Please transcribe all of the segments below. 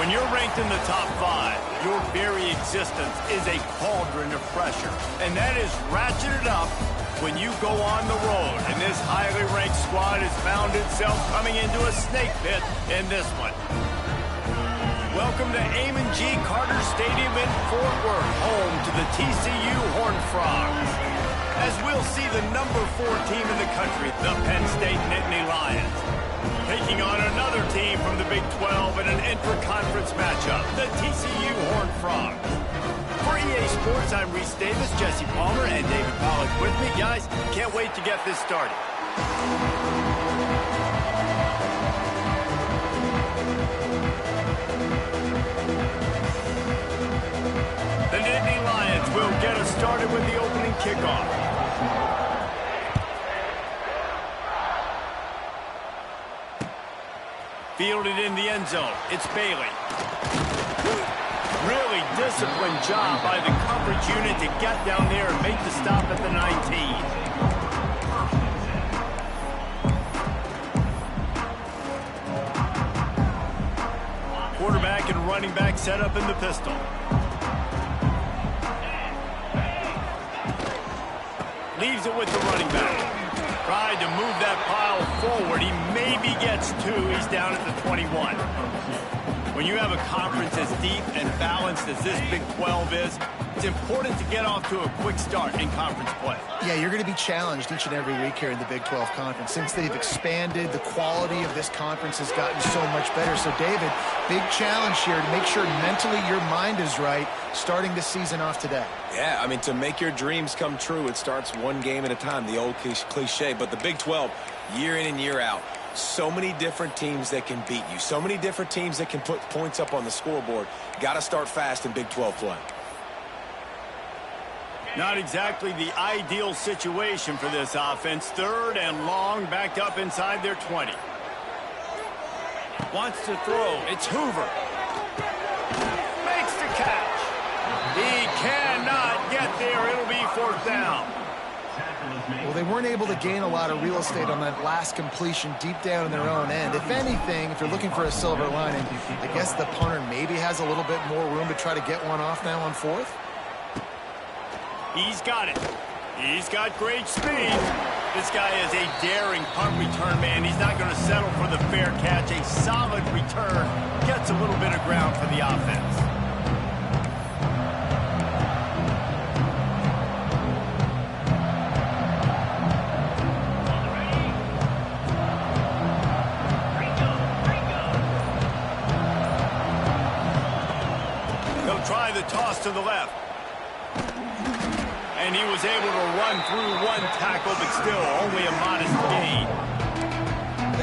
When you're ranked in the top 5, your very existence is a cauldron of pressure. And that is ratcheted up when you go on the road. And this highly ranked squad has found itself coming into a snake pit in this one. Welcome to Amon G. Carter Stadium in Fort Worth, home to the TCU Horned Frogs. As we'll see the number 4 team in the country, the Penn State Nittany Lions, taking on another team from the Big 12 in an intra-conference matchup, the TCU Horned Frogs. For EA Sports, I'm Reese Davis, Jesse Palmer, and David Pollack with me. Guys, can't wait to get this started. The Nittany Lions will get us started with the opening kickoff. Fielded in the end zone. It's Bailey. Really disciplined job by the coverage unit to get down there and make the stop at the 19. Quarterback and running back set up in the pistol. Leaves it with the running back. Tried to move that pile forward. He maybe gets 2. He's down at the 21. When you have a conference as deep and balanced as this Big 12 is, it's important to get off to a quick start in conference play. Yeah, you're going to be challenged each and every week here in the Big 12 Conference. Since they've expanded, the quality of this conference has gotten so much better. So, David, big challenge here to make sure mentally your mind is right starting the season off today. Yeah, I mean, to make your dreams come true, it starts one game at a time, the old cliche. But the Big 12, year in and year out, so many different teams that can beat you, so many different teams that can put points up on the scoreboard. Got to start fast in Big 12 play. Not exactly the ideal situation for this offense. 3rd and long, backed up inside their 20. Wants to throw. It's Hoover. Makes the catch. He cannot get there. It'll be 4th down. Well, they weren't able to gain a lot of real estate on that last completion deep down in their own end. If anything, if you're looking for a silver lining, I guess the punter maybe has a little bit more room to try to get one off now on 4th. He's got it. He's got great speed. This guy is a daring punt return man. He's not going to settle for the fair catch. A solid return gets a little bit of ground for the offense. He'll try the toss to the left. And he was able to run through 1 tackle, but still only a modest gain.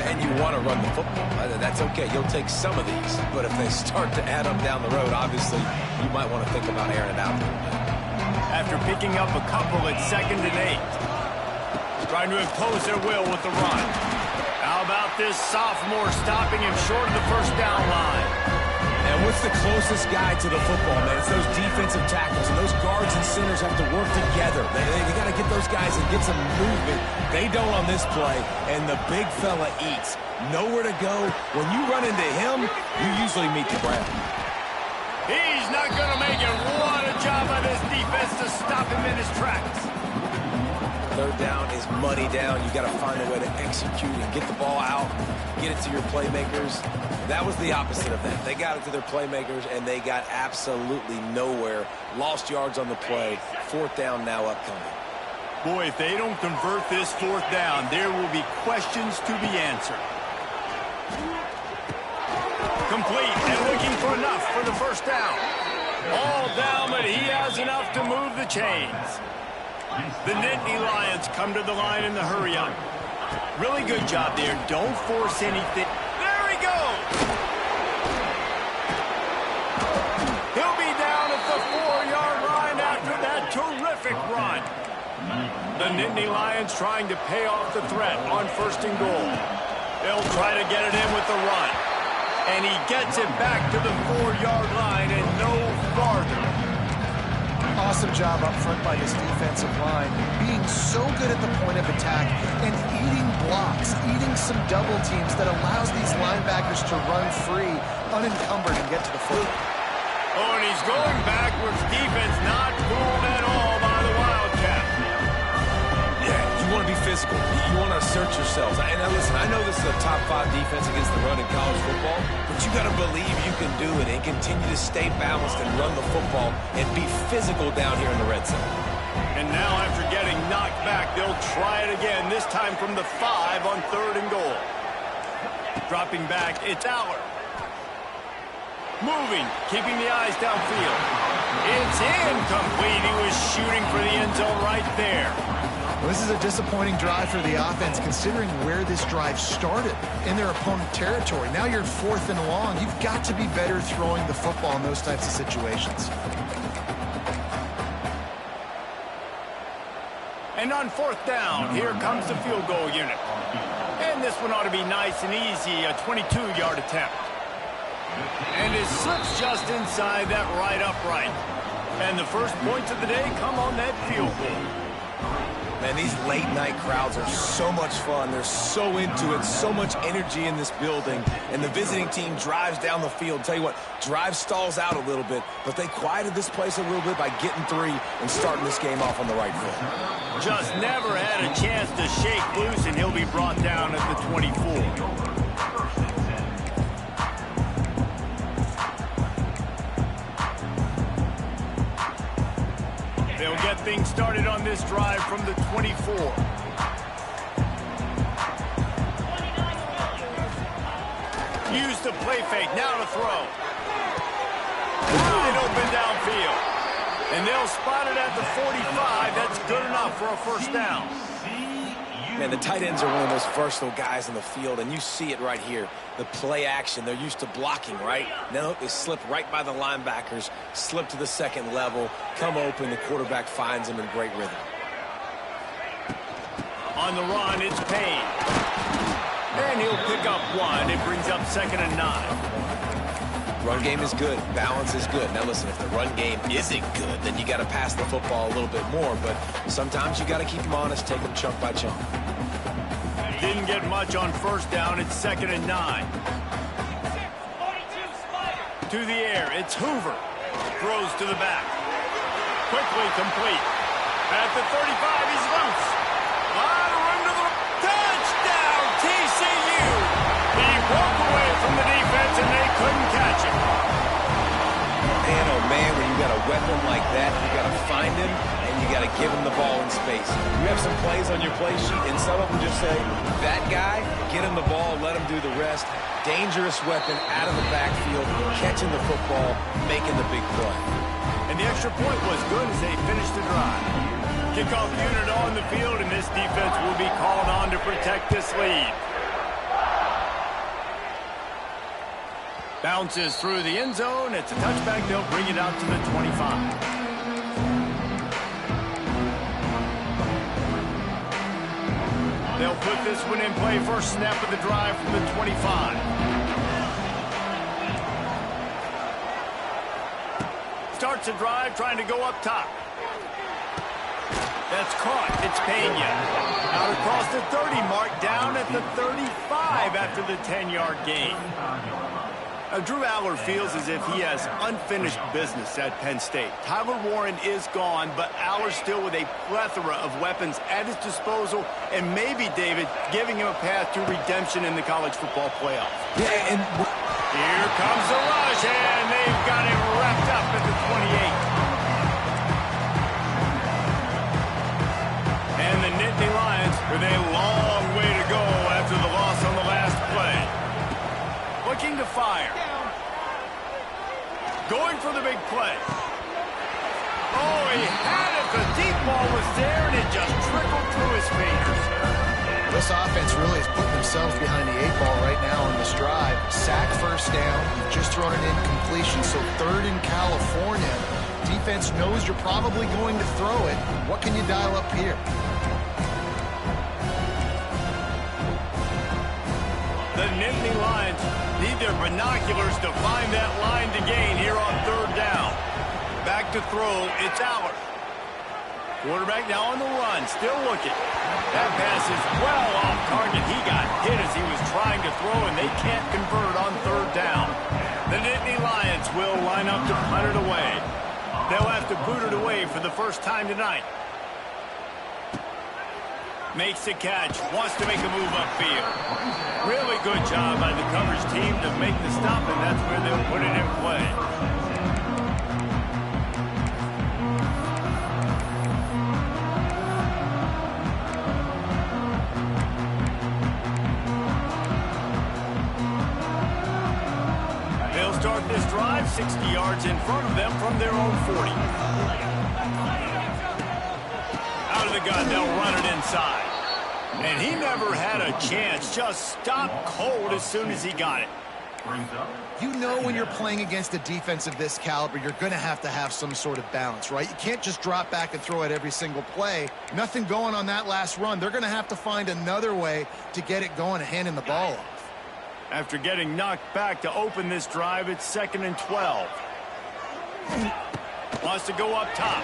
And you want to run the football. That's okay. You'll take some of these. But if they start to add up down the road, obviously, you might want to think about airing it out there. After picking up a couple at 2nd and 8. Trying to impose their will with the run. How about this sophomore stopping him short of the 1st down line? And what's the closest guy to the football, man? It's those defensive tackles, and those guards and centers have to work together. They got to get those guys and get some movement. They don't on this play, and the big fella eats. Nowhere to go. When you run into him, you usually meet the ground. He's not going to make it. What a job by this defense to stop him in his tracks. 3rd down is money down. You got to find a way to execute and get the ball out, get it to your playmakers. That was the opposite of that. They got it to their playmakers, and they got absolutely nowhere. Lost yards on the play. 4th down now upcoming. Boy, if they don't convert this 4th down, there will be questions to be answered. Complete and looking for enough for the 1st down. All down, but he has enough to move the chains. The Nittany Lions come to the line in the hurry-up. Really good job there. Don't force anything. There he goes! He'll be down at the 4-yard line after that terrific run. The Nittany Lions trying to pay off the threat on 1st and goal. They'll try to get it in with the run. And he gets it back to the 4-yard line and no farther. Awesome job up front by this defensive line, being so good at the point of attack and eating blocks, eating some double teams that allows these linebackers to run free. unencumbered and get to the football. Oh, and he's going backwards. Defense not fooled at all by the Wildcat. Yeah, you want to be physical. You want to assert yourselves. And now listen, I know this is a top 5 defense against the run in college football, but you got to believe you can do it and continue to stay balanced and run the football and be physical down here in the red zone. And now after getting knocked back, they'll try it again, this time from the 5 on 3rd and goal. Dropping back, it's Aller. Moving, keeping the eyes downfield. It's incomplete. He was shooting for the end zone right there. Well, this is a disappointing drive for the offense, considering where this drive started, in their opponent territory. Now you're 4th and long. You've got to be better throwing the football in those types of situations. And on 4th down, here comes the field goal unit. And this one ought to be nice and easy, a 22-yard attempt. And it slips just inside that right upright. And the first points of the day come on that field goal. Man, these late-night crowds are so much fun. They're so into it, so much energy in this building. And the visiting team drives down the field. Tell you what, drive stalls out a little bit, but they quieted this place a little bit by getting 3 and starting this game off on the right foot. Just never had a chance to shake loose, and he'll be brought down at the 24. They'll get things started on this drive from the 24. Use the play fake, now to throw. Wide open downfield. And they'll spot it at the 45. That's good enough for a first down. Man, the tight ends are one of the most versatile guys in the field, and you see it right here. The play action, they're used to blocking, right? Now they slip right by the linebackers, slip to the second level, come open, the quarterback finds them in great rhythm. On the run, it's Penn. And he'll pick up 1. It brings up 2nd and 9. Run game is good. Balance is good. Now, listen, if the run game isn't good, then you got to pass the football a little bit more. But sometimes you got to keep them honest, take them chunk by chunk. Didn't get much on first down. It's 2nd and 9. To the air. It's Hoover. Throws to the back. Quickly complete. At the 35, he's loose. On run to the touchdown, TCU. He broke away from the defense, and they couldn't catch him. Man, oh man, when you got a weapon like that, you got to find him, and you got to give him the ball in space. You have some plays on your play sheet, and some of them just say, that guy, get him the ball, let him do the rest. Dangerous weapon out of the backfield, catching the football, making the big play. And the extra point was good as they finished the drive. Kickoff unit on the field, and this defense will be called on to protect this lead. Bounces through the end zone. It's a touchback. They'll bring it out to the 25. They'll put this one in play. First snap of the drive from the 25. Starts a drive trying to go up top. That's caught. It's Pena. Out across the 30 mark, down at the 35 after the 10-yard gain. Drew Aller feels as if he has unfinished business at Penn State. Tyler Warren is gone, but Aller still with a plethora of weapons at his disposal, and maybe, David, giving him a path to redemption in the college football playoff. Yeah, and here comes the rush, and they've got him wrapped up at the 28. And the Nittany Lions with a long way to go after the loss on the last play. Looking to fire. Going for the big play. Oh, he had it. The deep ball was there, and it just trickled through his fingers. This offense really is putting themselves behind the 8 ball right now on this drive. Sack first down. You've just thrown an incompletion, so 3rd in California. Defense knows you're probably going to throw it. What can you dial up here? The Nittany Lions need their binoculars to find that line to gain here on 3rd down. Back to throw, it's Aller. Quarterback now on the run, still looking. That pass is well off target. He got hit as he was trying to throw, and they can't convert on 3rd down. The Nittany Lions will line up to punt it away. They'll have to boot it away for the first time tonight. Makes the catch, wants to make a move upfield. Really good job by the coverage team to make the stop, and that's where they'll put it in play. They'll start this drive 60 yards in front of them from their own 40. Out of the gun, they'll run it inside. And he never had a chance, just stopped cold as soon as he got it. You know when you're playing against a defense of this caliber, you're going to have some sort of balance, right? You can't just drop back and throw it every single play. Nothing going on that last run. They're going to have to find another way to get it going and handing the ball off. After getting knocked back to open this drive, it's 2nd and 12. Wants to go up top.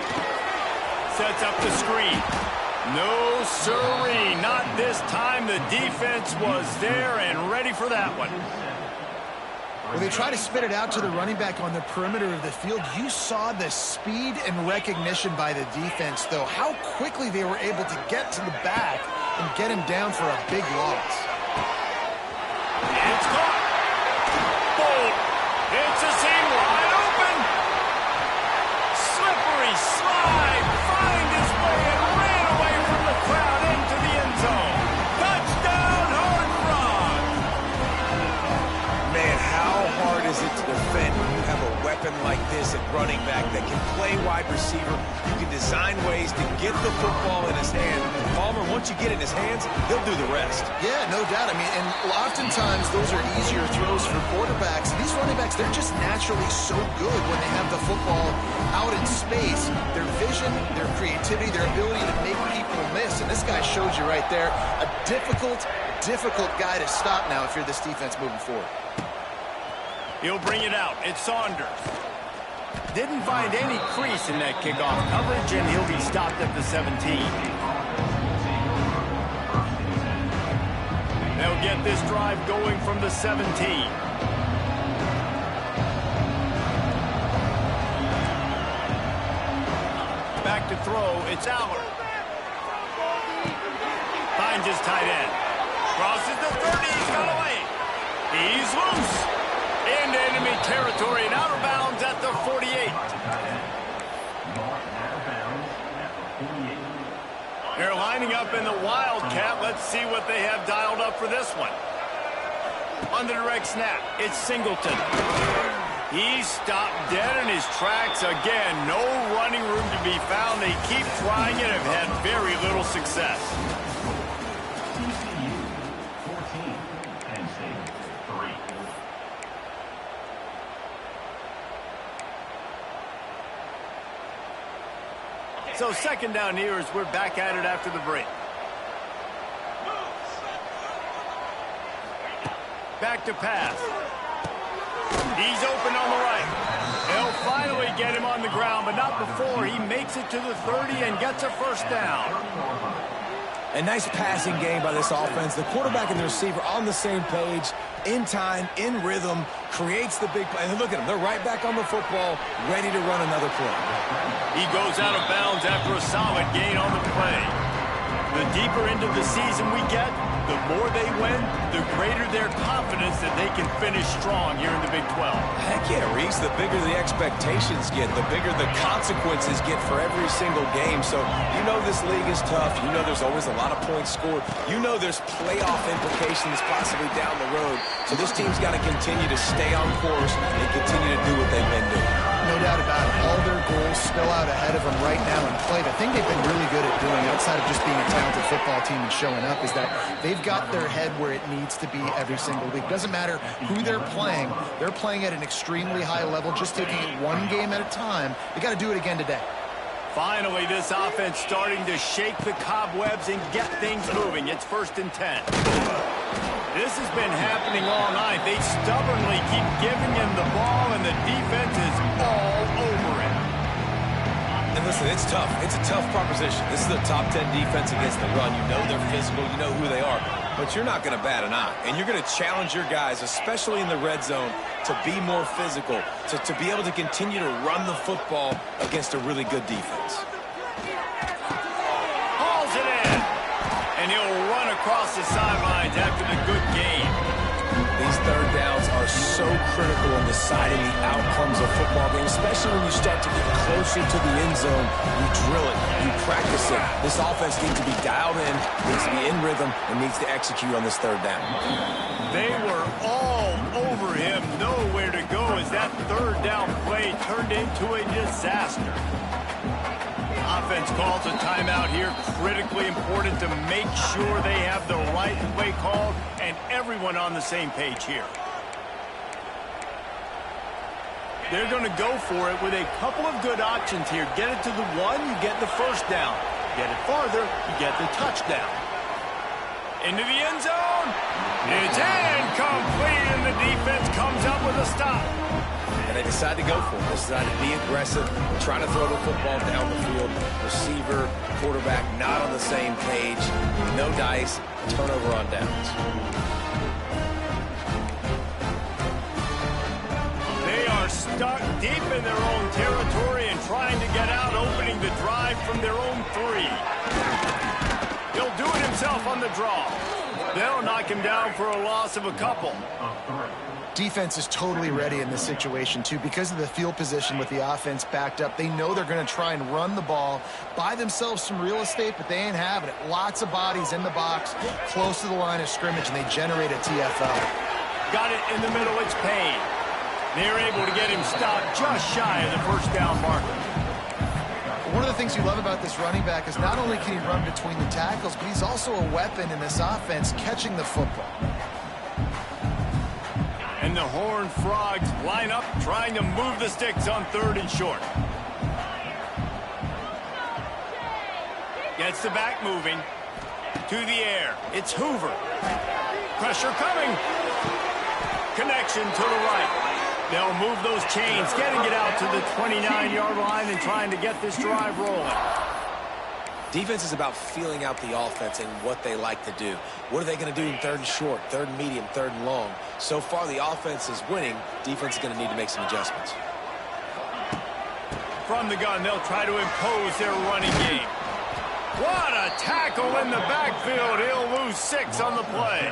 Sets up the screen. No siree, not this time. The defense was there and ready for that one. Well, they try to spit it out to the running back on the perimeter of the field. You saw the speed and recognition by the defense, though. How quickly they were able to get to the back and get him down for a big loss. It's caught. Bold. It's a seam wide open. Slippery slide. Find his way and ran away from the crowd into the end zone. Touchdown, Horned Frog. Man, how hard is it to defend when you have a weapon like this at running back that can play wide receiver? You can design ways to get the football in his hand. Palmer, once you get it in his hands, he'll do the rest. Yeah, no doubt. I mean, and oftentimes those are easier throws for quarterbacks. These running backs, they're just naturally so good when they have the football out in space. Their vision, their creativity, their ability to make people miss. And this guy showed you right there, a difficult guy to stop now if you're this defense moving forward. He'll bring it out. It's Saunders. Didn't find any crease in that kickoff coverage, and he'll be stopped at the 17. They'll get this drive going from the 17. Back to throw, it's Allard. Finds his tight end. Crosses the 30, he's got away. He's loose. Into enemy territory and out of bounds at the 48. They're lining up in the Wildcat. Let's see what they have dialed up for this one. On the direct snap, it's Singleton. He's stopped dead in his tracks again. No running room to be found. They keep trying it and have had very little success. So 2nd down here as we're back at it after the break. Back to pass. He's open on the right. They'll finally get him on the ground, but not before he makes it to the 30 and gets a first down. A nice passing game by this offense. The quarterback and the receiver on the same page, in time, in rhythm, creates the big play. And look at them. They're right back on the football, ready to run another play. He goes out of bounds after a solid gain on the play. The deeper into the season we get, the more they win, the greater their confidence that they can finish strong here in the Big 12. Heck yeah, Reese. The bigger the expectations get, the bigger the consequences get for every single game. So you know this league is tough. You know there's always a lot of points scored. You know there's playoff implications possibly down the road. So this team's got to continue to stay on course and continue to do what they've been doing. No doubt about it. All their goals spill out ahead of them right now in play. The thing they've been really good at doing, outside of just being a talented football team and showing up, is that they've got their head where it needs to be every single week. Doesn't matter who they're playing at an extremely high level, just taking it one game at a time. They got to do it again today. Finally, this offense starting to shake the cobwebs and get things moving. It's 1st and 10. This has been happening all night. They stubbornly keep giving him the ball, and the defense is all over it. And listen, it's tough. It's a tough proposition. This is the top 10 defense against the run. You know they're physical. You know who they are. But you're not going to bat an eye, and you're going to challenge your guys, especially in the red zone, to be more physical, to be able to continue to run the football against a really good defense. Hauls it in, and he'll run across the sidelines after the good game. These third downs are so critical in deciding the outcomes of football games, especially when you start to get closer to the end zone. You drill it, you practice it. This offense needs to be dialed in, needs to be in rhythm, and needs to execute on this third down. They were all over him, nowhere to go as that third down play turned into a disaster. Offense calls a timeout here, critically important to make sure they have the right play called and everyone on the same page here. They're going to go for it with a couple of good options here. Get it to the one, you get the first down. Get it farther, you get the touchdown. Into the end zone. It's incomplete, and the defense comes up with a stop. And they decide to go for it. They decide to be aggressive, trying to throw the football down the field. Receiver, quarterback, not on the same page. No dice, turnover on downs. They are stuck deep in their own territory and trying to get out, opening the drive from their own 3. He'll do it himself on the draw. They'll knock him down for a loss of a couple. Defense is totally ready in this situation, too. Because of the field position with the offense backed up, they know they're going to try and run the ball, buy themselves some real estate, but they ain't having it. Lots of bodies in the box, close to the line of scrimmage, and they generate a TFL. Got it in the middle, it's Penn. They're able to get him stopped just shy of the first down marker. One of the things you love about this running back is not only can he run between the tackles, but he's also a weapon in this offense, catching the football. And the Horned Frogs line up, trying to move the sticks on 3rd and short. Gets the back moving. To the air. It's Hoover. Pressure coming. Connection to the right. They'll move those chains, getting it out to the 29-yard line and trying to get this drive rolling. Defense is about feeling out the offense and what they like to do. What are they going to do in 3rd and short, 3rd and medium, 3rd and long? So far, the offense is winning. Defense is going to need to make some adjustments. From the gun, they'll try to impose their running game. What a tackle in the backfield. He'll lose 6 on the play.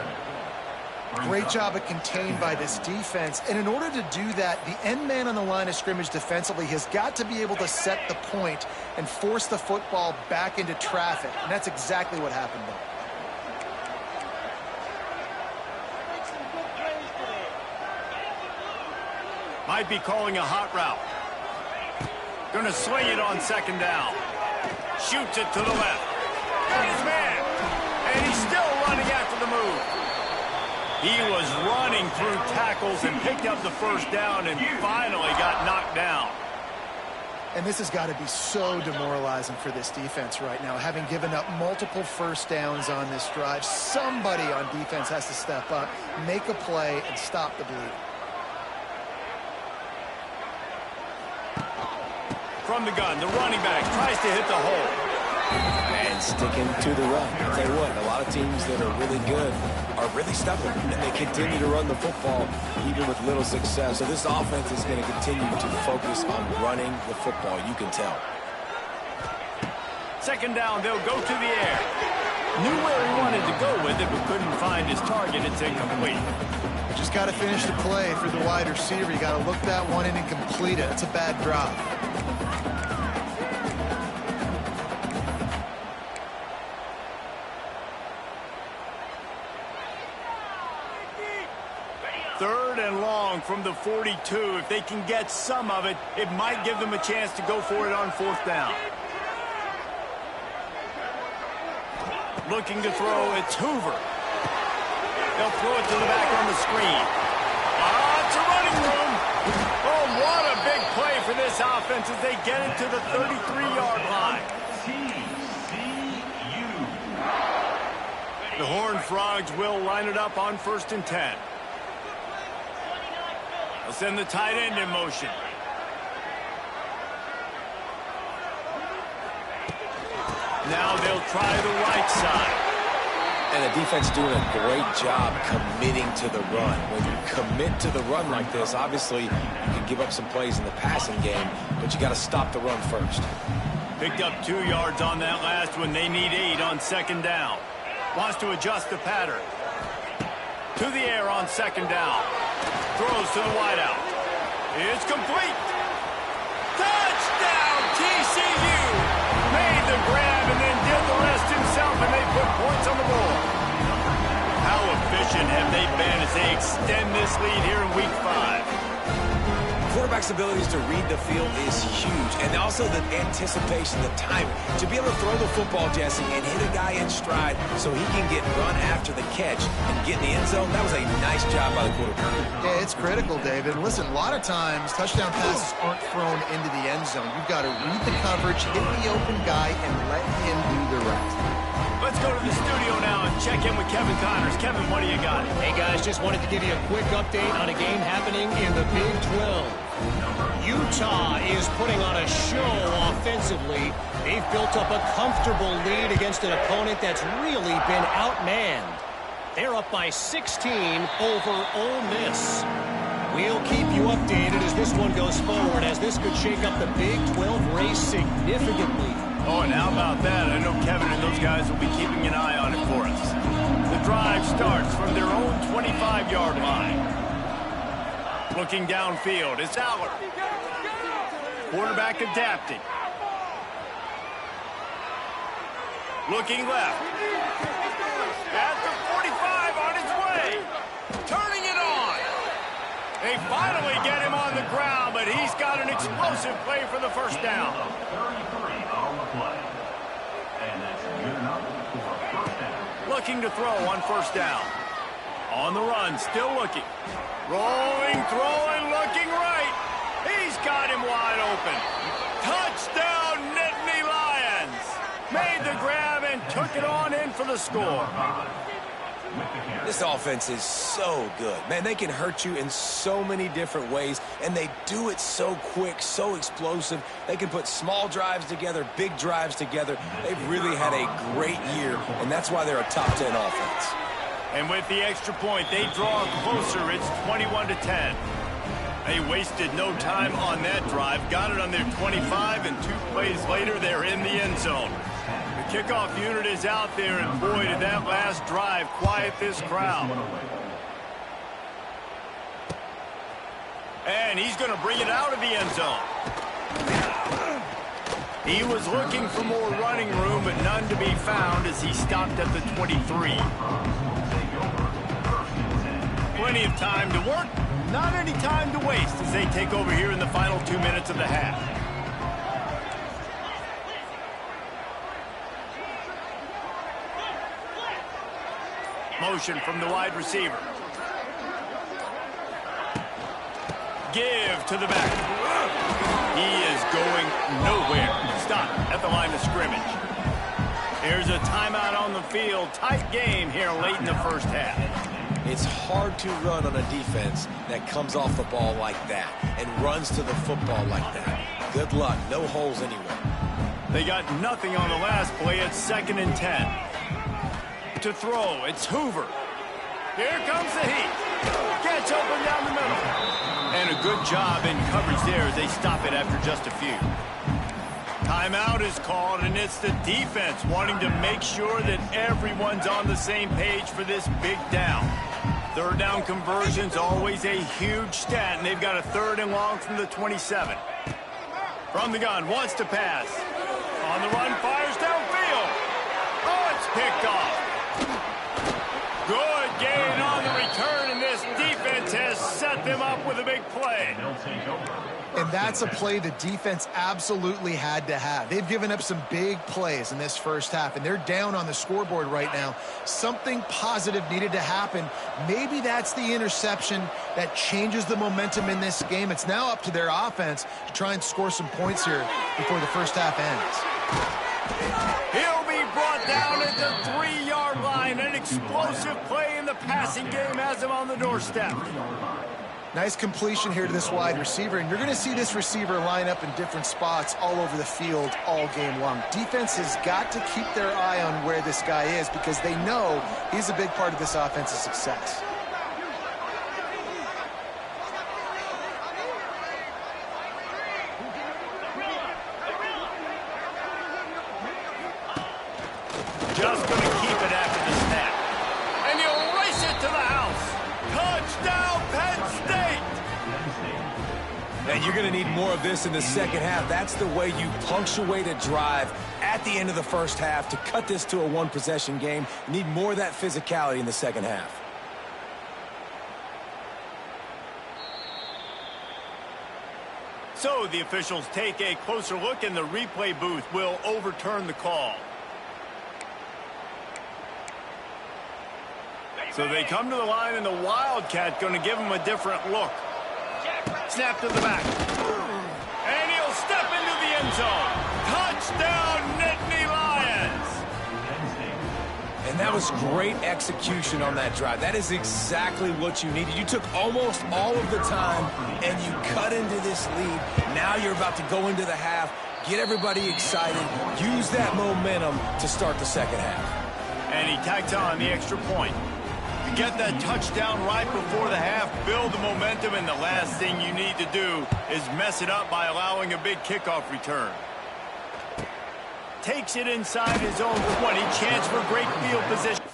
Great job of contained by this defense. And in order to do that, the end man on the line of scrimmage defensively has got to be able to set the point and force the football back into traffic. And that's exactly what happened there. Might be calling a hot route. Gonna swing it on 2nd down. Shoots it to the left. His man. And he's still running after the move. He was running through tackles and picked up the first down and finally got knocked down. And this has got to be so demoralizing for this defense right now. Having given up multiple first downs on this drive, somebody on defense has to step up, make a play, and stop the bleed. From the gun, the running back tries to hit the hole. And sticking to the run. I'll tell you what, a lot of teams that are really good are really stubborn, and they continue to run the football even with little success. So this offense is going to continue to focus on running the football, you can tell. 2nd down, they'll go to the air. Knew where he wanted to go with it, but couldn't find his target. It's incomplete. Just got to finish the play for the wide receiver. You got to look that one in and complete it. It's a bad drop. From the 42, if they can get some of it, it might give them a chance to go for it on 4th down. Looking to throw, it's Hoover. They'll throw it to the back on the screen. It's a running room. Oh, what a big play for this offense as they get it to the 33-yard line. The Horned Frogs will line it up on 1st and 10. They'll send the tight end in motion. Now they'll try the right side. And the defense doing a great job committing to the run. When you commit to the run like this, obviously you can give up some plays in the passing game, but you got to stop the run first. Picked up 2 yards on that last one. They need 8 on second down. Wants to adjust the pattern. To the air on second down. Throws to the wideout. It's complete. Touchdown, TCU. Made the grab and then did the rest himself, and they put points on the board. How efficient have they been as they extend this lead here in Week 5? Quarterback's abilities to read the field is huge, and also the anticipation, the timing. To be able to throw the football, Jesse, and hit a guy in stride so he can get run after the catch and get in the end zone, that was a nice job by the quarterback. Yeah, it's critical, David. Listen, a lot of times touchdown passes aren't thrown into the end zone. You've got to read the coverage, hit the open guy, and let him do the rest. Let's go to the studio now and check in with Kevin Connors. Kevin, what do you got? Hey, guys, just wanted to give you a quick update on a game happening in the Big 12. Utah is putting on a show offensively. They've built up a comfortable lead against an opponent that's really been outmanned. They're up by 16 over Ole Miss. We'll keep you updated as this one goes forward, as this could shake up the Big 12 race significantly. Oh, and how about that? I know Kevin and those guys will be keeping an eye on it for us. The drive starts from their own 25-yard line. Looking downfield, it's Aller. Quarterback adapting. Looking left. At the 45 on his way. Turning it on. They finally get him on the ground, but he's got an explosive play for the first down. Looking to throw on first down. On the run, still looking. Rolling, throwing, looking right. He's got him wide open. Touchdown, Nittany Lions. Made the grab and took it on in for the score. This offense is so good. Man, they can hurt you in so many different ways, and they do it so quick, so explosive. They can put small drives together, big drives together. They've really had a great year, and that's why they're a top 10 offense. And with the extra point, they draw closer. It's 21-10. They wasted no time on that drive. Got it on their 25, and 2 plays later, they're in the end zone. The kickoff unit is out there, and boy, did that last drive quiet this crowd. And he's going to bring it out of the end zone. He was looking for more running room, but none to be found as he stopped at the 23. Plenty of time to work, not any time to waste as they take over here in the final 2 minutes of the half. Motion from the wide receiver. Give to the back. He is going nowhere. Stop at the line of scrimmage. Here's a timeout on the field. Tight game here late in the first half. It's hard to run on a defense that comes off the ball like that and runs to the football like that. Good luck. No holes anywhere. They got nothing on the last play. It's 2nd and 10. To throw, it's Hoover. Here comes the heat. Gets open down the middle. And a good job in coverage there as they stop it after just a few. Timeout is called, and it's the defense wanting to make sure that everyone's on the same page for this big down. 3rd down conversion's always a huge stat, and they've got a 3rd and long from the 27. From the gun, wants to pass. On the run, fires downfield. Oh, it's picked off. Good gain on the return, and this defense has set them up with a big play. And that's a play the defense absolutely had to have. They've given up some big plays in this first half, and they're down on the scoreboard right now. Something positive needed to happen. Maybe that's the interception that changes the momentum in this game. It's now up to their offense to try and score some points here before the first half ends. He'll be brought down at the 3-yard line. An explosive play in the passing game has him on the doorstep. Nice completion here to this wide receiver, and you're going to see this receiver line up in different spots all over the field all game long. Defense has got to keep their eye on where this guy is because they know he's a big part of this offense's success. Just going to keep it after the snap. And you'll race it to the house. Touchdown, Penn State! And you're going to need more of this in the second half. That's the way you punctuate a drive at the end of the first half to cut this to a one-possession game. You need more of that physicality in the second half. So the officials take a closer look, and the replay booth will overturn the call. So they come to the line, and the Wildcat going to give him a different look. Snap to the back. And he'll step into the end zone. Touchdown, Nittany Lions! And that was great execution on that drive. That is exactly what you needed. You took almost all of the time, and you cut into this lead. Now you're about to go into the half, get everybody excited, use that momentum to start the second half. And he tacks on the extra point. You get that touchdown right before the half, build the momentum, and the last thing you need to do is mess it up by allowing a big kickoff return. Takes it inside his own 20, chance for great field position.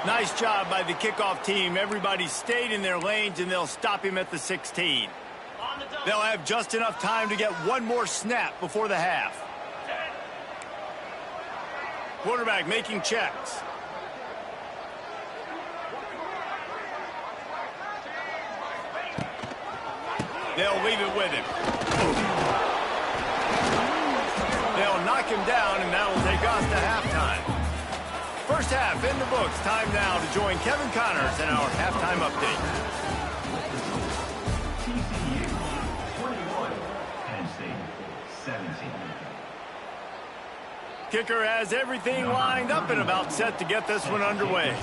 Nice job by the kickoff team. Everybody stayed in their lanes, and they'll stop him at the 16. They'll have just enough time to get one more snap before the half. Quarterback making checks. They'll leave it with him. They'll knock him down, and that'll take us to halftime. First half in the books. Time now to join Kevin Connors in our halftime update. TCU 21, Penn State 17. Kicker has everything lined up and about set to get this one underway.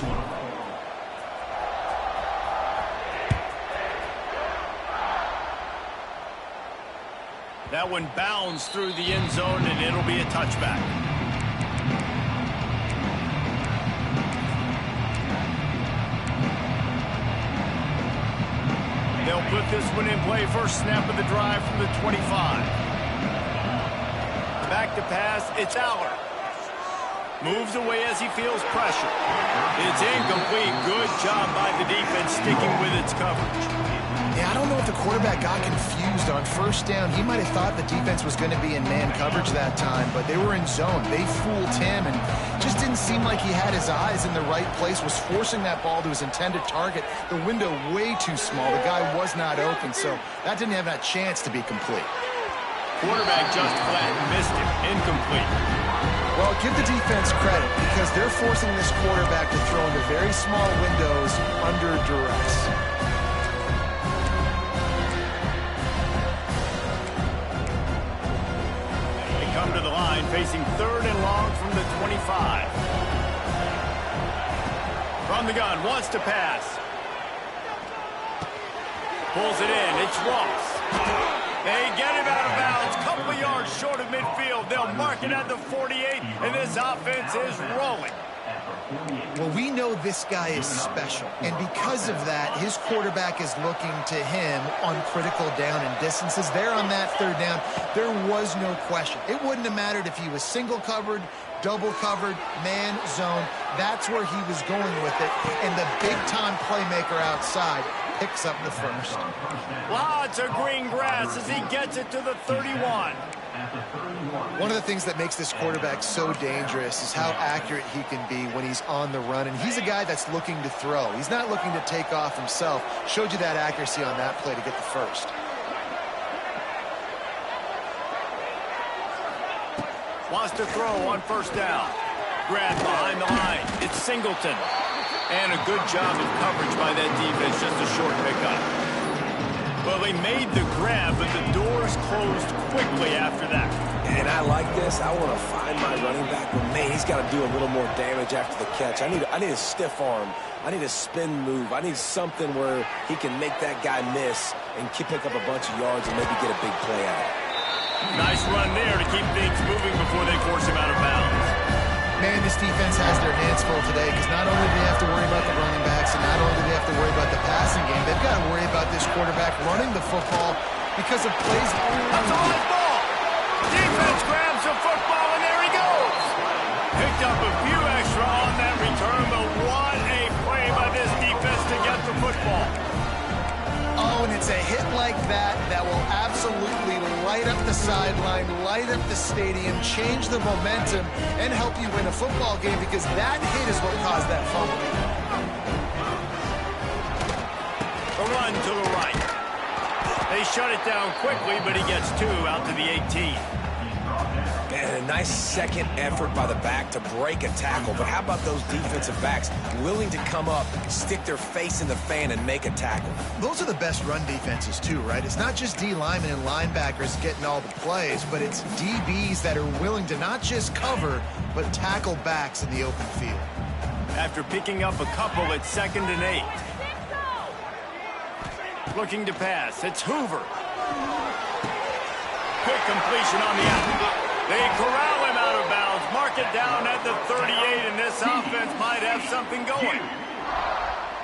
That one bounds through the end zone, and it'll be a touchback. They'll put this one in play. First snap of the drive from the 25. Back to pass. It's Aller. Moves away as he feels pressure. It's incomplete. Good job by the defense sticking with its coverage. Yeah, I don't know if the quarterback got confused on first down. He might have thought the defense was going to be in man coverage that time, but they were in zone. They fooled him and just didn't seem like he had his eyes in the right place, was forcing that ball to his intended target. The window way too small. The guy was not open, so that didn't have that chance to be complete. Quarterback just flat missed him. Incomplete. Well, give the defense credit because they're forcing this quarterback to throw into very small windows under duress. To the line, facing third and long from the 25. From the gun, wants to pass. Pulls it in, it's Ross. They get him out of bounds, couple of yards short of midfield. They'll mark it at the 48, and this offense is rolling. Well, we know this guy is special, and because of that, his quarterback is looking to him on critical down and distances. There on that third down, there was no question. It wouldn't have mattered if he was single covered, double covered, man, zone. That's where he was going with it, and the big-time playmaker outside picks up the first. Lots of green grass as he gets it to the 31. One of the things that makes this quarterback so dangerous is how accurate he can be when he's he's on the run, and he's a guy that's looking to throw. He's not looking to take off himself. Showed you that accuracy on that play to get the first. Wants to throw on first down. Grab behind the line. It's Singleton. And a good job of coverage by that defense, just a short pickup. Well, they made the grab, but the doors closed quickly after that. And I like this. I want to find my running back, but man, he's got to do a little more damage after the catch. I need a stiff arm. I need a spin move. I need something where he can make that guy miss and pick up a bunch of yards and maybe get a big play out of it. Nice run there to keep things moving before they force him out of bounds. Man, this defense has their hands full today because not only do they have to worry about the running backs and not only do they have to worry about the passing game, they've got to worry about this quarterback running the football because of plays. That's all his ball. Defense grabs the football, and there he goes. Picked up a few extra on that return, but what a play by this defense to get the football. Oh, and it's a hit like that that will absolutely light up the sideline, light up the stadium, change the momentum, and help you win a football game because that hit is what caused that fumble. A run to the right. They shut it down quickly, but he gets two out to the 18. And a nice second effort by the back to break a tackle. But how about those defensive backs willing to come up, stick their face in the fan, and make a tackle? Those are the best run defenses, too, right? It's not just D linemen and linebackers getting all the plays, but it's DBs that are willing to not just cover, but tackle backs in the open field. After picking up a couple, it's 2nd and 8. Looking to pass. It's Hoover. Quick completion on the out. They corral him out of bounds. Mark it down at the 38, and this offense might have something going.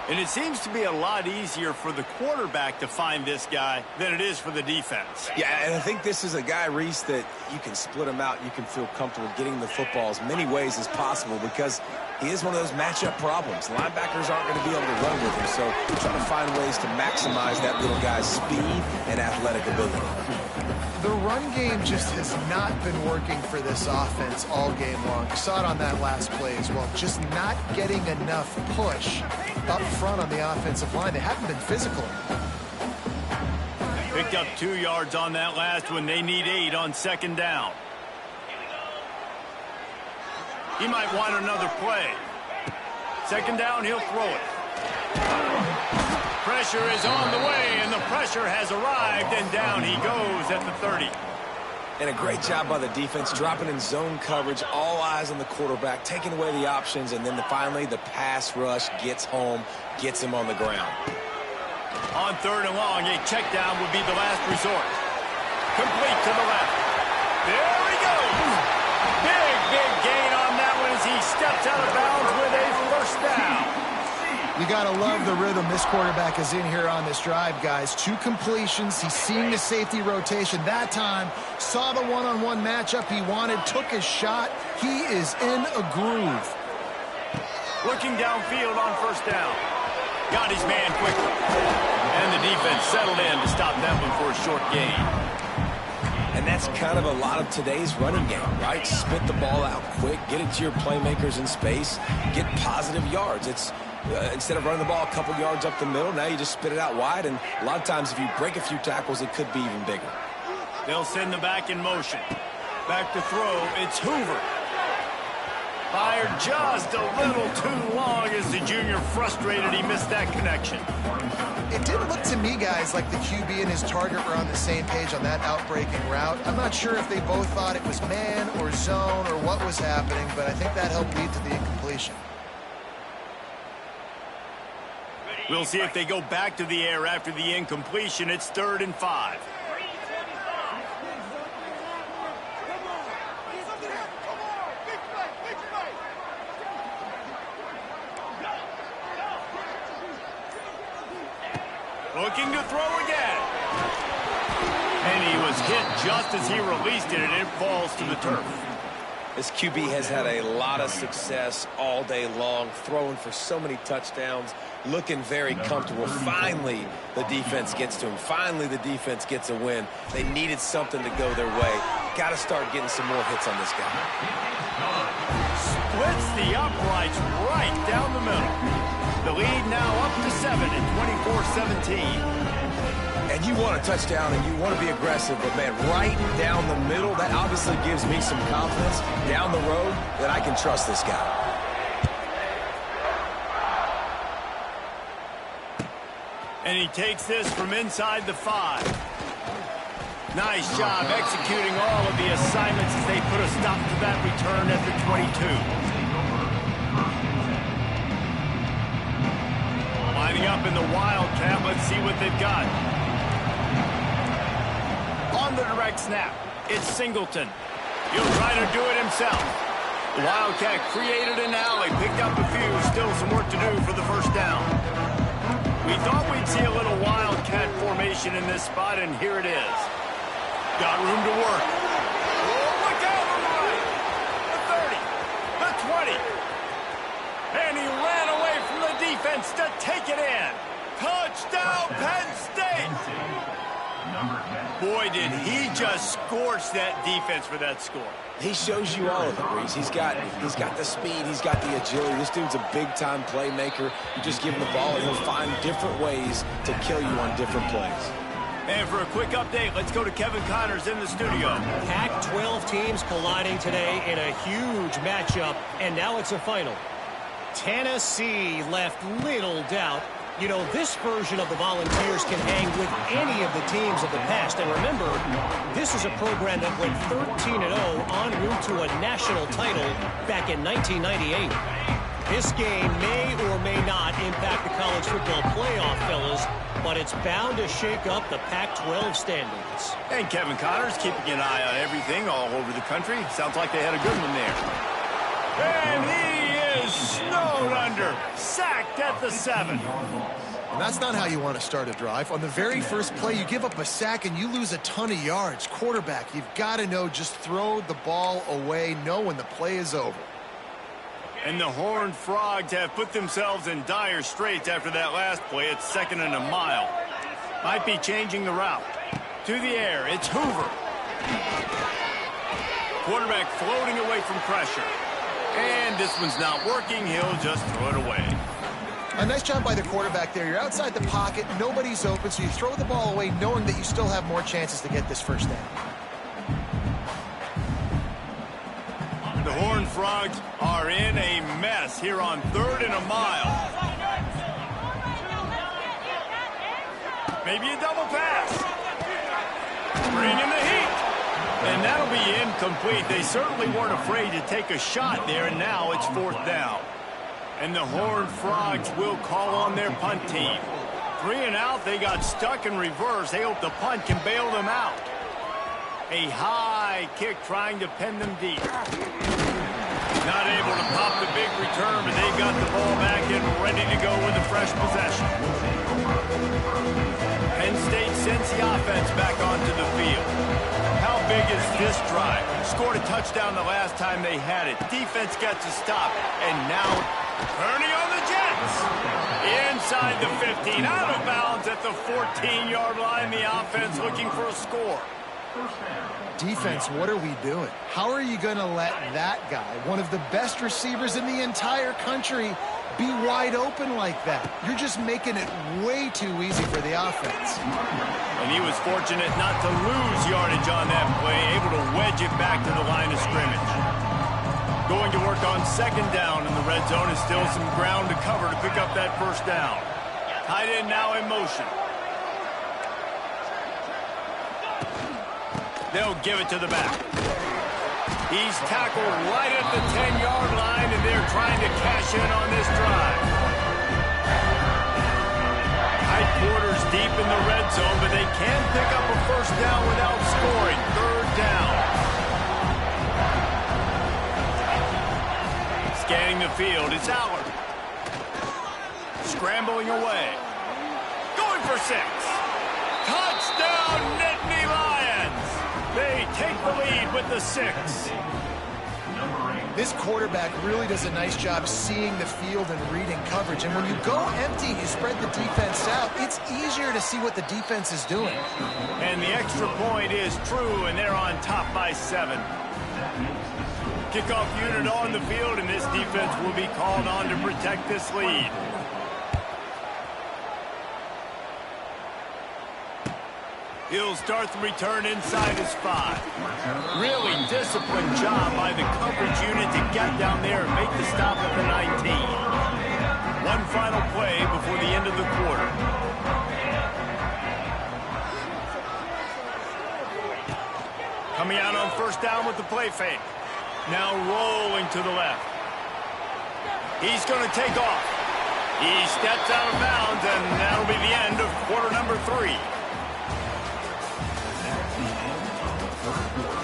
And it seems to be a lot easier for the quarterback to find this guy than it is for the defense. Yeah, and I think this is a guy, Reese, that you can split him out. You can feel comfortable getting the football as many ways as possible because he is one of those matchup problems. Linebackers aren't going to be able to run with him, so trying to find ways to maximize that little guy's speed and athletic ability. The run game just has not been working for this offense all game long. You saw it on that last play as well. Just not getting enough push up front on the offensive line. They haven't been physical. Picked up 2 yards on that last one. They need 8 on 2nd down. He might want another play. 2nd down, he'll throw it. Pressure is on the way, and the pressure has arrived, and down he goes at the 30. And a great job by the defense, dropping in zone coverage, all eyes on the quarterback, taking away the options, and then finally the pass rush gets home, gets him on the ground. On 3rd and long, a check down would be the last resort. Complete to the left. There he goes. Big gain on that one as he steps out of bounds with a first down. You got to love the rhythm this quarterback is in here on this drive, guys. 2 completions. He's seeing the safety rotation that time. Saw the one-on-one matchup he wanted. Took his shot. He is in a groove. Looking downfield on first down. Got his man quickly. And the defense settled in to stop that one for a short gain. And that's kind of a lot of today's running game, right? Spit the ball out quick, get it to your playmakers in space, get positive yards. It's instead of running the ball a couple yards up the middle, now you just spit it out wide, and a lot of times if you break a few tackles, it could be even bigger. They'll send the back in motion. Back to throw, it's Hoover. Fired just a little too long as the junior frustrated he missed that connection. It didn't look to me, guys, like the QB and his target were on the same page on that outbreaking route. I'm not sure if they both thought it was man or zone or what was happening, but I think that helped lead to the incompletion. We'll see if they go back to the air after the incompletion. It's 3rd and 5. Looking to throw again. And he was hit just as he released it, and it falls to the turf. This QB has had a lot of success all day long, throwing for so many touchdowns, looking very comfortable. Finally, the defense gets to him. Finally, the defense gets a win. They needed something to go their way. Got to start getting some more hits on this guy. splits the uprights right down the middle. The lead now up to 7 at 24-17. And you want a touchdown and you want to be aggressive, but man, right down the middle, that obviously gives me some confidence down the road that I can trust this guy. And he takes this from inside the 5. Nice job executing all of the assignments as they put a stop to that return at the 22. Lining up in the Wildcat, let's see what they've got. On the direct snap, it's Singleton. He'll try to do it himself. The Wildcat created an alley, picked up a few, still some work to do for the first down. We thought we'd see a little Wildcat formation in this spot, and here it is. Got room to work. Oh, look out on the right. The 30, the 20. And he ran away from the defense to take it in. Touchdown, Penn State. Boy, did he just scorch that defense for that score. He shows you all of it, Reese. He's got the speed, he's got the agility. This dude's a big-time playmaker. You just give him the ball, and he'll find different ways to kill you on different plays. And for a quick update, let's go to Kevin Connors in the studio. Pac-12 teams colliding today in a huge matchup, and now it's a final. Tennessee left little doubt. You know, this version of the Volunteers can hang with any of the teams of the past. And remember, this is a program that went 13-0 en route to a national title back in 1998. This game may or may not impact the college football playoff, fellas, but it's bound to shake up the Pac-12 standings. And Kevin Connors keeping an eye on everything all over the country. Sounds like they had a good one there. And he is snowed under, sacked at the 7. And that's not how you want to start a drive. On the very first play, you give up a sack and you lose a ton of yards. Quarterback, you've got to know, just throw the ball away, know when the play is over. And the Horned Frogs have put themselves in dire straits after that last play. It's 2nd and a mile. Might be changing the route. To the air, it's Hoover. Quarterback floating away from pressure. And this one's not working. He'll just throw it away. A nice job by the quarterback there. You're outside the pocket, nobody's open, so you throw the ball away knowing that you still have more chances to get this first down. The Horned Frogs are in a mess here on 3rd and a mile. Maybe a double pass. Bring in the heat. And that'll be incomplete. They certainly weren't afraid to take a shot there, and now it's 4th down. And the Horned Frogs will call on their punt team. 3 and out, they got stuck in reverse. They hope the punt can bail them out. A high kick trying to pin them deep. Not able to pop the big return, but they've got the ball back and ready to go with a fresh possession. Penn State sends the offense back onto the field. How big is this drive? Scored a touchdown the last time they had it. Defense gets a stop, and now turning on the Jets. Inside the 15, out of bounds at the 14-yard line. The offense looking for a score. Defense, what are we doing? How are you going to let that guy, one of the best receivers in the entire country, be wide open like that? You're just making it way too easy for the offense. And he was fortunate not to lose yardage on that play, able to wedge it back to the line of scrimmage. Going to work on 2nd down in the red zone, is still some ground to cover to pick up that first down. Tight end now in motion. They'll give it to the back. He's tackled right at the 10-yard line, and they're trying to cash in on this drive. Tight quarters deep in the red zone, but they can pick up a first down without scoring. 3rd down. Scanning the field, it's Allard. Scrambling away. Going for 6. Touchdown, Nittany Lions. They take the lead with the 6. This quarterback really does a nice job seeing the field and reading coverage. And when you go empty and you spread the defense out, it's easier to see what the defense is doing. And the extra point is true, and they're on top by 7. Kickoff unit on the field, and this defense will be called on to protect this lead. He'll start the return inside his 5. Really disciplined job by the coverage unit to get down there and make the stop at the 19. One final play before the end of the quarter. Coming out on first down with the play fake. Now rolling to the left. He's going to take off. He steps out of bounds, and that'll be the end of quarter number 3. That's the end of the first quarter.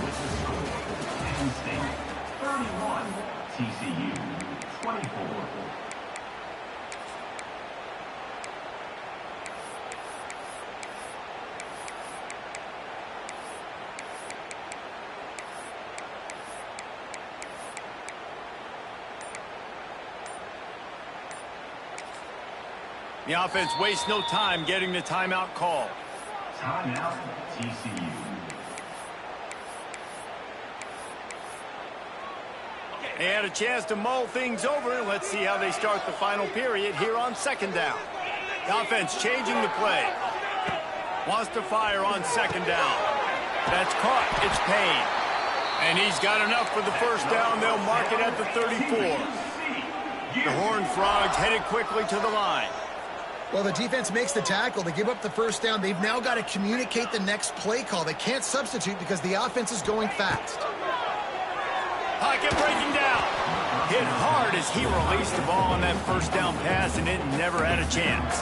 With the score, Penn State 31, TCU 24. The offense wastes no time getting the timeout call. Timeout, TCU. They had a chance to mull things over. Let's see how they start the final period here on second down. The offense changing the play. Wants to fire on second down. That's caught. It's Penn. And he's got enough for the first down. They'll mark it at the 34. The Horned Frogs headed quickly to the line. Well, the defense makes the tackle. They give up the first down. They've now got to communicate the next play call. They can't substitute because the offense is going fast. Pocket breaking down. Hit hard as he released the ball on that first down pass, and it never had a chance.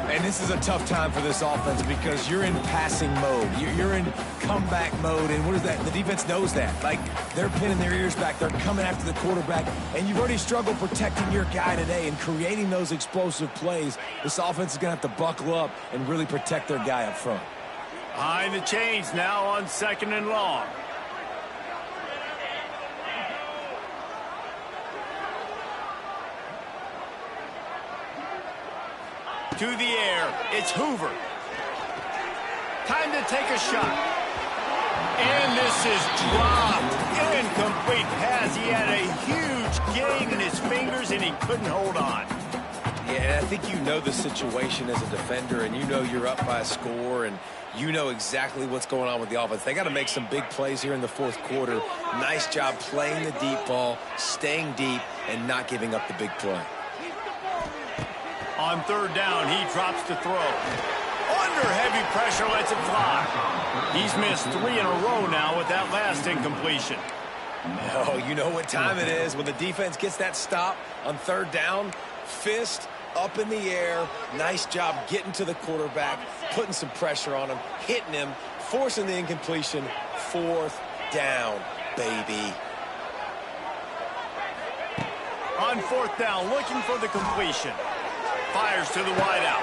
And this is a tough time for this offense because you're in passing mode. You're in comeback mode, and what is that? The defense knows that. Like, they're pinning their ears back. They're coming after the quarterback, and you've already struggled protecting your guy today and creating those explosive plays. This offense is going to have to buckle up and really protect their guy up front. Behind the chains now on second and long. To the air, it's Hoover. Time to take a shot. And this is dropped. Incomplete pass. He had a huge gain in his fingers, and he couldn't hold on. Yeah, and I think you know the situation as a defender, and you know you're up by a score, and you know exactly what's going on with the offense. They got to make some big plays here in the fourth quarter. Nice job playing the deep ball, staying deep, and not giving up the big play. On third down, he drops to throw. Under heavy pressure, lets it fly. He's missed 3 in a row now with that last incompletion. Oh, you know what time it is. When the defense gets that stop on third down, fist up in the air. Nice job getting to the quarterback, putting some pressure on him, hitting him, forcing the incompletion. Fourth down, baby. On fourth down, looking for the completion. Fires to the wideout.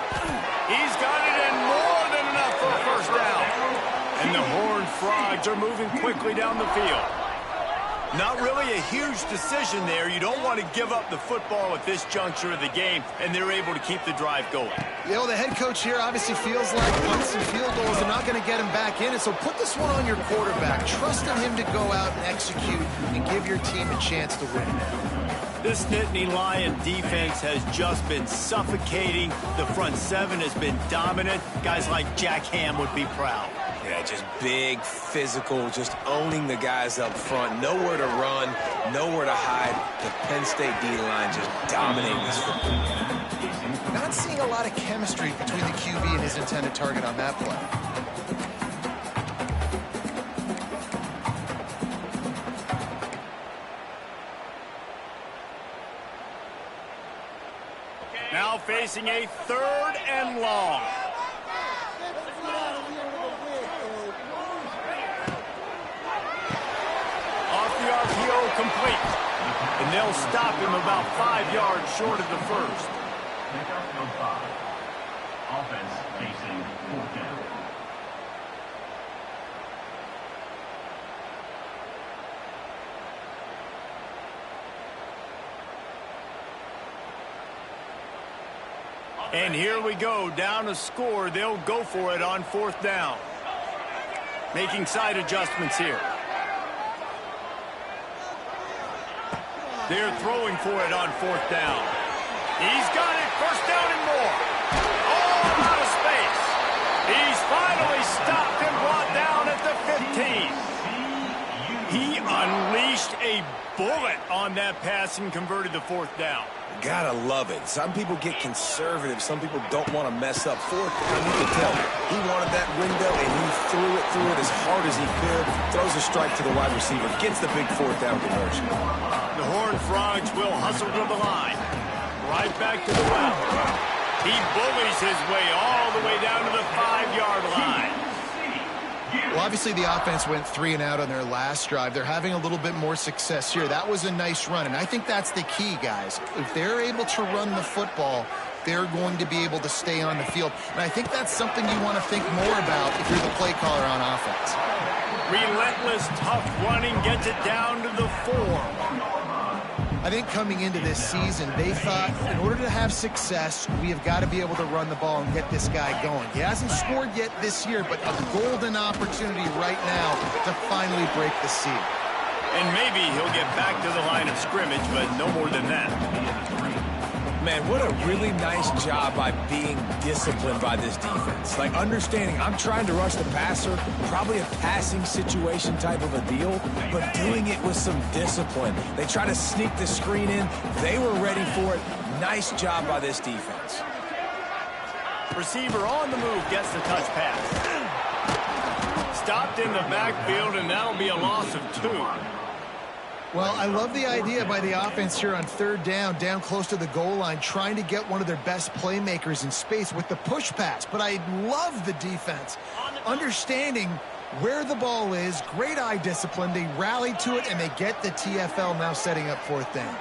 He's got it, and more than enough for a first down. And the Horned Frogs are moving quickly down the field. Not really a huge decision there. You don't want to give up the football at this juncture of the game, and they're able to keep the drive going. You know, the head coach here obviously feels like punts and field goals are not going to get him back in, and so put this one on your quarterback. Trust in him to go out and execute and give your team a chance to win. This Nittany Lion defense has just been suffocating. The front seven has been dominant. Guys like Jack Ham would be proud. Yeah, just big, physical, just owning the guys up front. Nowhere to run, nowhere to hide. The Penn State D-line just dominating this football game. Not seeing a lot of chemistry between the QB and his intended target on that play. Now facing a third and long. Off the RPO, complete. And they'll stop him about 5 yards short of the first. Pickup of 5. Offense facing fourth down. And here we go, down a score. They'll go for it on fourth down. Making side adjustments here. They're throwing for it on 4th down. He's got it. 1st down and more. Oh, out of space. He's finally stopped and brought down at the 15. He unleashed a bullet on that pass and converted the 4th down. Gotta love it. Some people get conservative. Some people don't want to mess up 4th down. You can tell he wanted that window, and he threw it as hard as he could. Throws a strike to the wide receiver. Gets the big 4th down conversion. The Horned Frogs will hustle to the line. Right back to the well. He bullies his way all the way down to the 5-yard line. Well, obviously the offense went 3 and out on their last drive. They're having a little bit more success here. That was a nice run, and I think that's the key, guys. If they're able to run the football, they're going to be able to stay on the field. And I think that's something you want to think more about if you're the play caller on offense. Relentless, tough running gets it down to the 4. I think coming into this season, they thought in order to have success, we have got to be able to run the ball and get this guy going. He hasn't scored yet this year, but a golden opportunity right now to finally break the seal. And maybe he'll get back to the line of scrimmage, but no more than that. Man, what a really nice job by being disciplined by this defense. Like understanding I'm trying to rush the passer, probably a passing situation type of a deal, but doing it with some discipline. They try to sneak the screen in. They were ready for it. Nice job by this defense. Receiver on the move gets the touch pass. Stopped in the backfield, and that'll be a loss of 2. Well, I love the idea by the offense here on 3rd down close to the goal line, trying to get one of their best playmakers in space with the push pass. But I love the defense, understanding where the ball is, great eye discipline. They rally to it, and they get the TFL now setting up 4th down.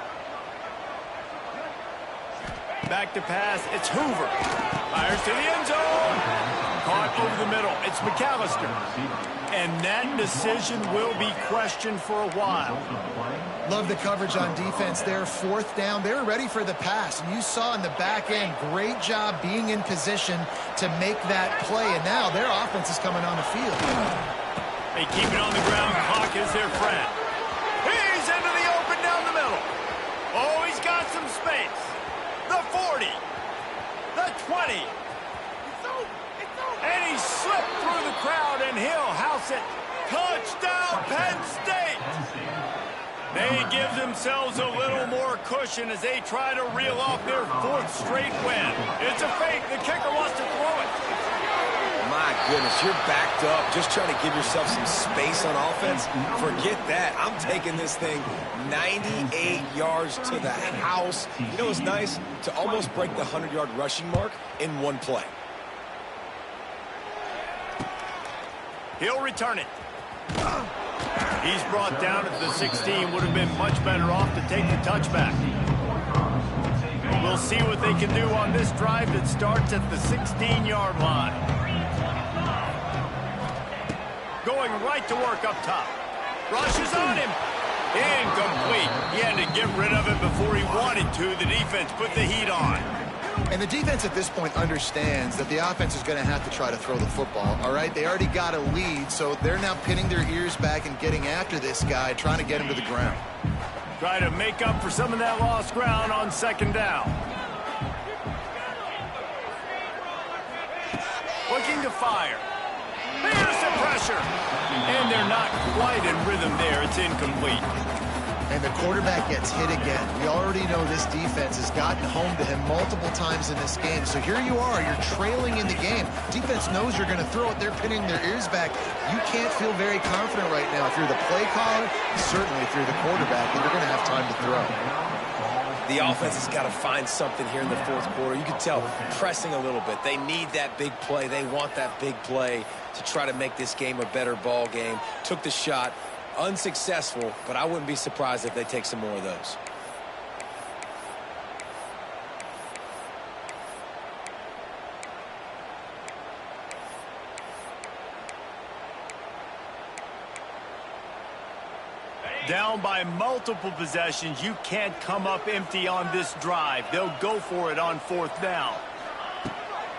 Back to pass. It's Hoover. Fires to the end zone. Caught over the middle. It's McAllister. And that decision will be questioned for a while. Love the coverage on defense there. 4th down. They were ready for the pass. And you saw in the back end, great job being in position to make that play. And now their offense is coming on the field. They keep it on the ground. Clock is their friend. He's into the open down the middle. Oh, he's got some space. The 40. The 20. And he slipped through the crowd, and he'll house it. Touchdown, Penn State! They give themselves a little more cushion as they try to reel off their 4th straight win. It's a fake. The kicker wants to throw it. My goodness, you're backed up, just trying to give yourself some space on offense. Forget that. I'm taking this thing 98 yards to the house. You know what's nice? To almost break the 100-yard rushing mark in one play. He'll return it. He's brought down at the 16. Would have been much better off to take the touchback. We'll see what they can do on this drive that starts at the 16-yard line. Going right to work up top. Rushes on him. Incomplete. He had to get rid of it before he wanted to. The defense put the heat on. And the defense at this point understands that the offense is going to have to try to throw the football, all right? They already got a lead, so they're now pinning their ears back and getting after this guy, trying to get him to the ground. Try to make up for some of that lost ground on 2nd down. Looking to fire. Here's the pressure. And they're not quite in rhythm there. It's incomplete. And the quarterback gets hit again. We already know this defense has gotten home to him multiple times in this game. So here you are, you're trailing in the game. Defense knows you're going to throw it. They're pinning their ears back. You can't feel very confident right now. If you're the play caller, certainly if you're the quarterback, that you're going to have time to throw. The offense has got to find something here in the 4th quarter. You can tell pressing a little bit. They need that big play. They want that big play to try to make this game a better ball game. Took the shot. Unsuccessful, but I wouldn't be surprised if they take some more of those. Down by multiple possessions, you can't come up empty on this drive. They'll go for it on 4th down.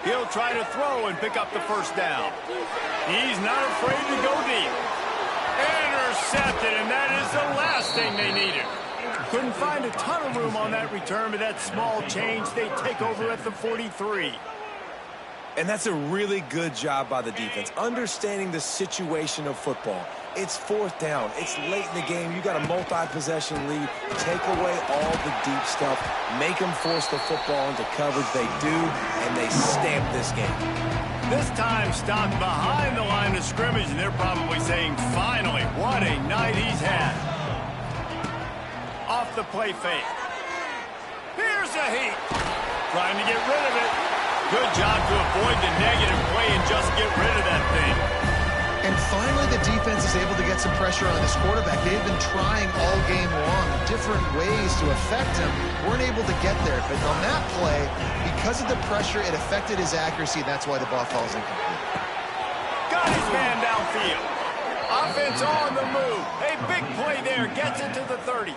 He'll try to throw and pick up the 1st down. He's not afraid to go deep. Intercepted, and that is the last thing they needed. Couldn't find a ton of room on that return, but that small change, they take over at the 43. And that's a really good job by the defense, understanding the situation of football. It's fourth down. It's late in the game. You got a multi-possession lead. Take away all the deep stuff. Make them force the football into coverage. They do, and they stamp this game. This time stopped behind the line of scrimmage, and they're probably saying, finally, what a night he's had. Off the play fake. Here's a heat. Trying to get rid of it. Good job to avoid the negative play and just get rid of that thing. And finally, the defense is able to get some pressure on this quarterback. They've been trying all game long different ways to affect him. Weren't able to get there. But on that play, because of the pressure, it affected his accuracy. That's why the ball falls incomplete. Got his man downfield. Offense on the move. A big play there. Gets it to the 30.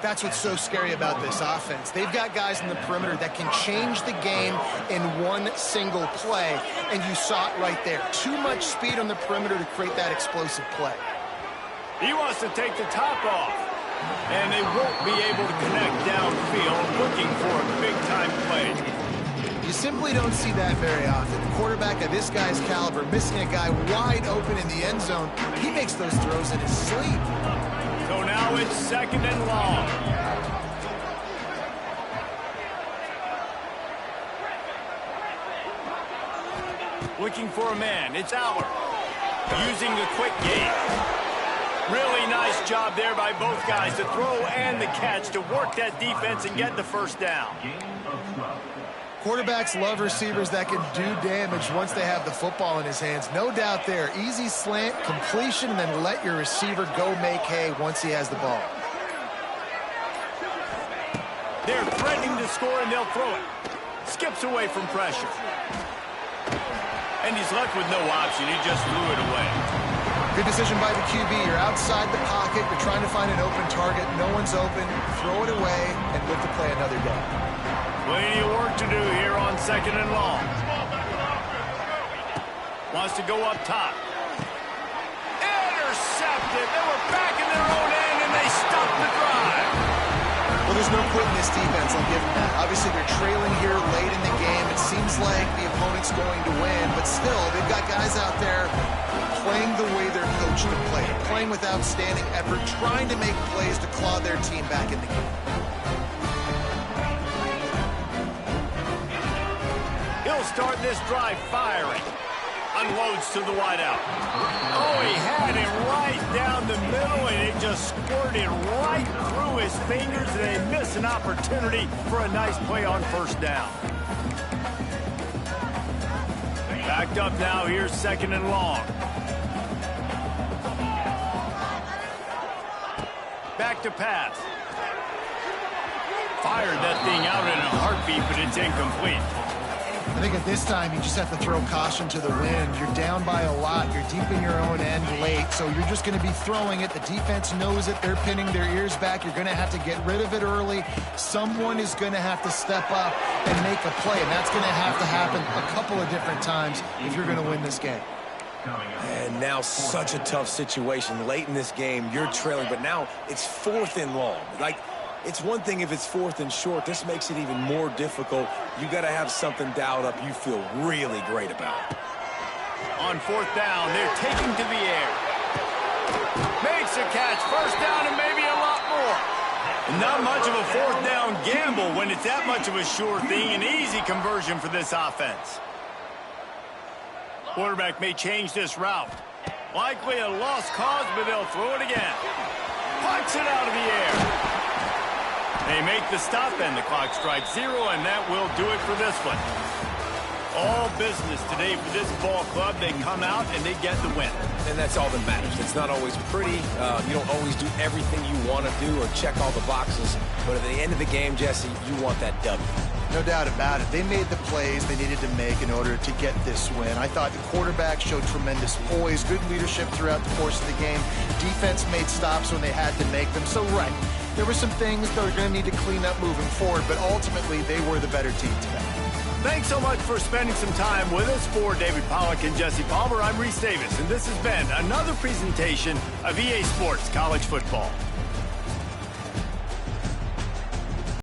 That's what's so scary about this offense. They've got guys in the perimeter that can change the game in one single play, and you saw it right there. Too much speed on the perimeter to create that explosive play. He wants to take the top off, and they won't be able to connect downfield, looking for a big-time play. You simply don't see that very often. A quarterback of this guy's caliber missing a guy wide open in the end zone. He makes those throws in his sleep. So now it's second and long. Looking for a man. It's Aller. Using the quick game. Really nice job there by both guys to throw and the catch to work that defense and get the first down. Quarterbacks love receivers that can do damage once they have the football in his hands. No doubt there. Easy slant, completion, and then let your receiver go make hay once he has the ball. They're threatening to score, and they'll throw it. Skips away from pressure. And he's left with no option. He just threw it away. Good decision by the QB. You're outside the pocket. You're trying to find an open target. No one's open. Throw it away and live to play another day. Plenty of work to do here on second and long. Wants to go up top. Intercepted. They were back in their own end, and they stopped the drive. Well, there's no quit in this defense. I'll give them that. Obviously, they're trailing here late in the game. It seems like the opponent's going to win, but still, they've got guys out there playing the way they're coached to play, playing with outstanding effort, trying to make plays to claw their team back in the game. He'll start this drive firing. Unloads to the wideout. Oh, he had it right down the middle, and it just squirted right through his fingers, and they miss an opportunity for a nice play on first down. Backed up now. Here's second and long. Back to pass. Fired that thing out in a heartbeat, but it's incomplete. I think at this time, you just have to throw caution to the wind. You're down by a lot. You're deep in your own end late, so you're just going to be throwing it. The defense knows it. They're pinning their ears back. You're going to have to get rid of it early. Someone is going to have to step up and make a play, and that's going to have to happen a couple of different times if you're going to win this game. And now such a tough situation. Late in this game, you're trailing, but now it's fourth and long. Like, it's one thing if it's fourth and short. This makes it even more difficult. You got to have something dialed up you feel really great about. On fourth down, they're taking to the air. Makes a catch. First down and maybe a lot more. Not much of a fourth down gamble when it's that much of a sure thing. An easy conversion for this offense. Quarterback may change this route. Likely a lost cause, but they'll throw it again. Punts it out of the air. They make the stop, and the clock strikes 0, and that will do it for this one. All business today for this ball club. They come out, and they get the win. And that's all that matters. It's not always pretty. You don't always do everything you want to do or check all the boxes. But at the end of the game, Jesse, you want that W. No doubt about it. They made the plays they needed to make in order to get this win. I thought the quarterback showed tremendous poise, good leadership throughout the course of the game. Defense made stops when they had to make them. So, right, there were some things that were going to need to clean up moving forward, but ultimately they were the better team today. Thanks so much for spending some time with us. For David Pollack and Jesse Palmer, I'm Reese Davis, and this has been another presentation of EA Sports College Football.